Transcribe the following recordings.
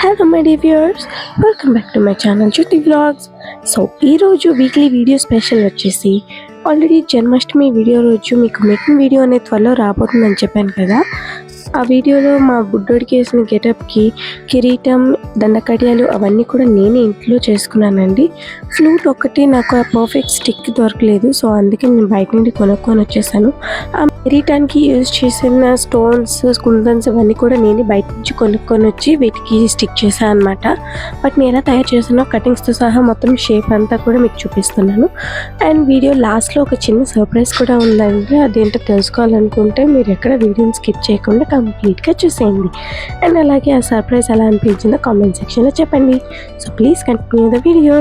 Hello my dear viewers, welcome back to my channel Jyoti vlogs. So ఈరోజు weekly video special వచ్చేసి already Janmashtami video రోజు మీకు making video అనేది త్వరలో రాబోతుందని చెప్పాను కదా. ఆ వీడియోలో మా బుడ్డోడికి వేసిన గెటప్కి కిరీటం, దండకడియాలు అవన్నీ కూడా నేనే ఇంట్లో చేసుకున్నానండి. ఫ్లూట్ ఒక్కటి నాకు ఆ పర్ఫెక్ట్ స్టిక్ దొరకలేదు, సో అందుకే నేను బయట నుండి కొనుక్కొని వచ్చేసాను. ఆ కిరీటానికి యూజ్ చేసిన స్టోన్స్, కుందన్స్ ఇవన్నీ కూడా నేనే బయట నుంచి కొనుక్కొని వచ్చి వీటికి స్టిక్ చేశాను అనమాట. బట్ నేను ఎలా తయారు చేసానో కటింగ్స్తో సహా మొత్తం షేప్ అంతా కూడా మీకు చూపిస్తున్నాను. అండ్ వీడియో లాస్ట్లో ఒక చిన్న సర్ప్రైజ్ కూడా ఉందండి. అదేంటో తెలుసుకోవాలనుకుంటే మీరు ఎక్కడ వీడియోని స్కిప్ చేయకుండా కంప్లీట్గా చూసేయండి. అండ్ అలాగే ఆ సర్ప్రైజ్ ఎలా అనిపించిందో కామెంట్ సెక్షన్లో చెప్పండి. So please continue the video.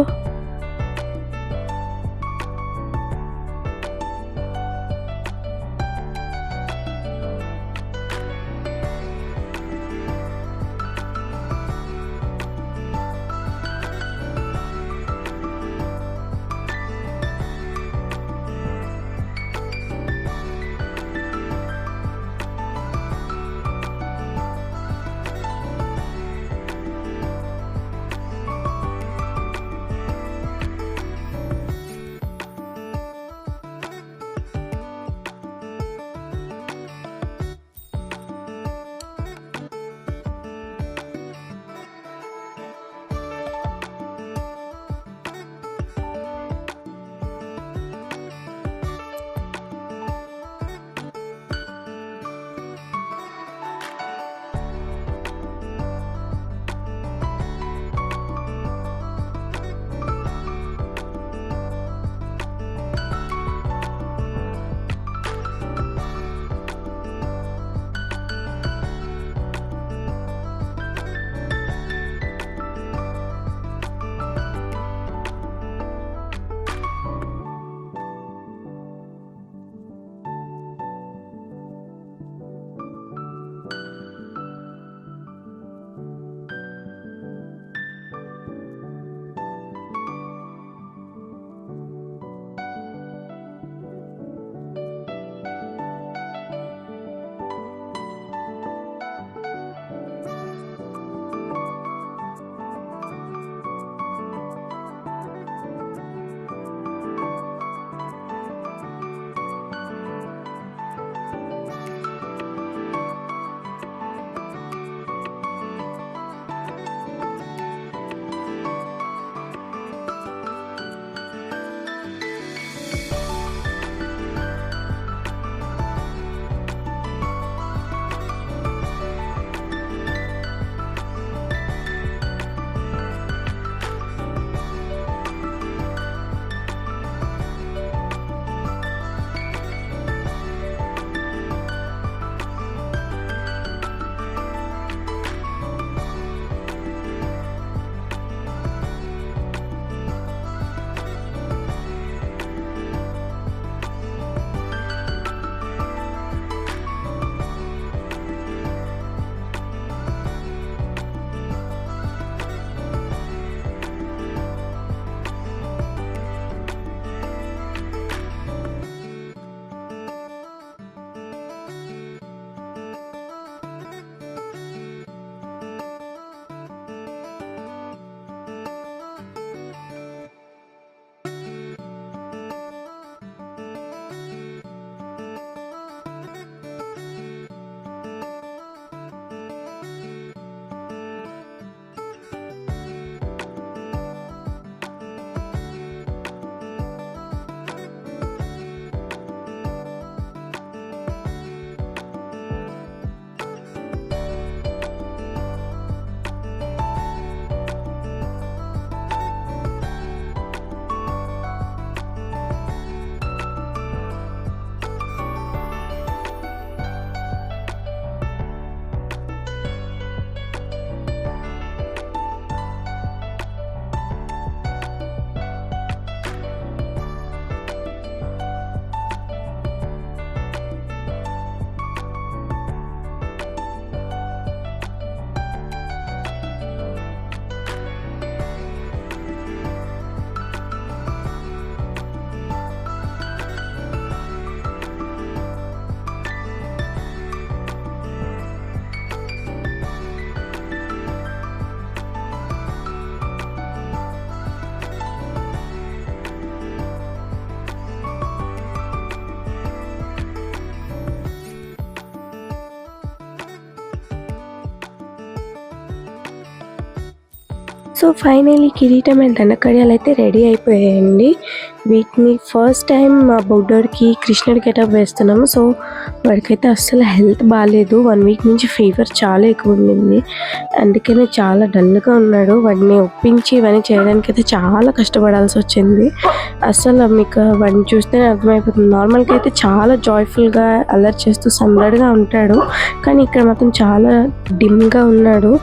So finally కిరీటం అండ్ దండకడియాలు అయితే రెడీ అయిపోయాయండి. వీటిని ఫస్ట్ టైం మా బుడ్డోడికి కృష్ణుడి గెటప్ వేస్తున్నాము. సో వాడికైతే అస్సలు హెల్త్ బాగాలేదు. 1 వీక్ నుంచి ఫీవర్ చాలా ఎక్కువ ఉండింది. అందుకనే చాలా డల్గా ఉన్నాడు. వాడిని ఒప్పించి ఇవన్నీ చేయడానికి అయితే చాలా కష్టపడాల్సి వచ్చింది. అస్సలు మీకు వాడిని చూస్తేనే అర్థమైపోతుంది. నార్మల్గా అయితే చాలా జాయ్ఫుల్గా అల్లరి చేస్తూ సందడిగా ఉంటాడు. కానీ ఇక్కడ మాత్రం చాలా డిమ్గా ఉన్నాడు.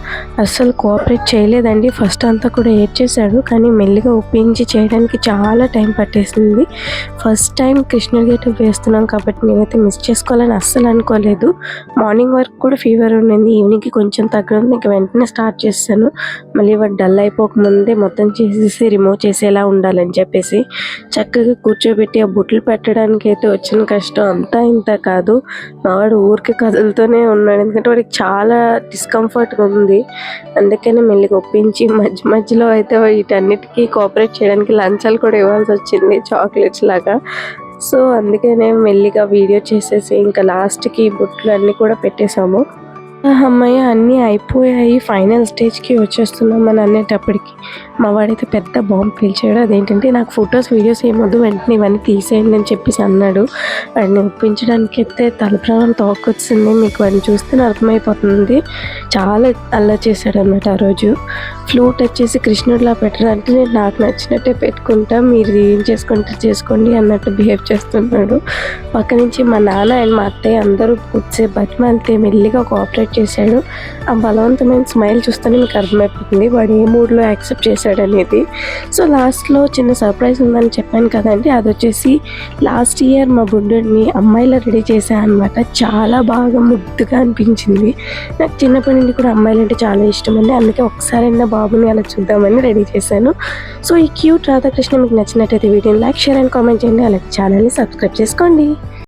అస్సలు కోఆపరేట్ చేయలేదండి. ఫస్ట్ అంతా కూడా ఏడ్చేశాడు. కానీ మెల్లిగా ఒప్పించి చేయడానికి చాలా టైం పట్టేసింది. ఫస్ట్ టైం కృష్ణుడి గెటప్ వేస్తున్నాం కాబట్టి నేనైతే మిస్ చేసుకోవాలని అస్సలు అనుకోలేదు. మార్నింగ్ వరకు కూడా ఫీవర్ ఉండింది. ఈవినింగ్కి కొంచెం తగ్గడం ఇంకా వెంటనే స్టార్ట్ చేశాను. మళ్ళీ వాడు డల్ అయిపోకముందే మొత్తం చేసేసి రిమూవ్ చేసేలా ఉండాలని చెప్పేసి చక్కగా కూర్చోబెట్టి ఆ బుట్టలు పెట్టడానికి అయితే వచ్చిన కష్టం అంతా ఇంత కాదు. మావాడు ఊరికి కదులుతూనే ఉన్నాడు. ఎందుకంటే వాడికి చాలా డిస్కంఫర్ట్గా ఉంది. అందుకని మెల్లిగా ఒప్పించి మధ్యలో అయితే వీటన్నిటికీ కోఆపరేట్ చేయడానికి లంచాలు కూడా ఇవ్వాల్సి వచ్చింది, చాక్లెట్స్ లాగా. సో అందుకనే మెల్లిగా వీడియో చేసేసి ఇంకా లాస్ట్కి బుట్టలు అన్నీ కూడా పెట్టేశాము. అమ్మయ్య అన్నీ అయిపోయాయి, ఫైనల్ స్టేజ్కి వచ్చేస్తున్నాం అని అనేటప్పటికి మా వాడైతే పెద్ద బాంబు పేల్చాడు. అదేంటంటే నాకు ఫొటోస్ వీడియోస్ ఏమొద్దు, వెంటనే ఇవన్నీ తీసేయండి అని చెప్పేసి అన్నాడు. వాడిని ఒప్పించడానికి అయితే తలప్రాణం తోకొచ్చింది. మీకు వాడిని చూస్తే అర్థమైపోతుంది. చాలా అల్లరి చేశాడు అన్నమాట ఆ రోజు. ఫ్లూట్ వచ్చేసి కృష్ణుడిలా పెట్టడంటే నేను నాకు నచ్చినట్టే పెట్టుకుంటా, మీరు ఏం చేసుకుంటే చేసుకోండి అన్నట్టు బిహేవ్ చేస్తున్నాడు. పక్క నుంచి మా నాన్న అండ్ మా అత్తయ్య అందరూ కూర్చే బతిమాలితే మెల్లిగా కోఆపరేట్ చేశాడు. ఆ బలవంతమైన స్మైల్ చూస్తేనే మీకు అర్థమైపోతుంది వాడు ఏ మూడ్లో యాక్సెప్ట్ చేశాడు అనేది. సో లాస్ట్లో చిన్న సర్ప్రైజ్ ఉందని చెప్పాను కదండి, అది వచ్చేసి లాస్ట్ ఇయర్ మా బుడ్డోడిని అమ్మాయిలా రెడీ చేశాను అనమాట. చాలా బాగా ముద్దుగా అనిపించింది. నాకు చిన్నప్పటి నుండి కూడా అమ్మాయిలు అంటే చాలా ఇష్టం అండి. అందుకే ఒకసారైనా బాబుని అలా చూద్దామని రెడీ చేశాను. సో ఈ క్యూట్ రాధాకృష్ణ మీకు నచ్చినట్టయితే వీడియోని లైక్, షేర్ అండ్ కామెంట్ చేయండి. అలాగే ఛానల్ని సబ్స్క్రైబ్ చేసుకోండి.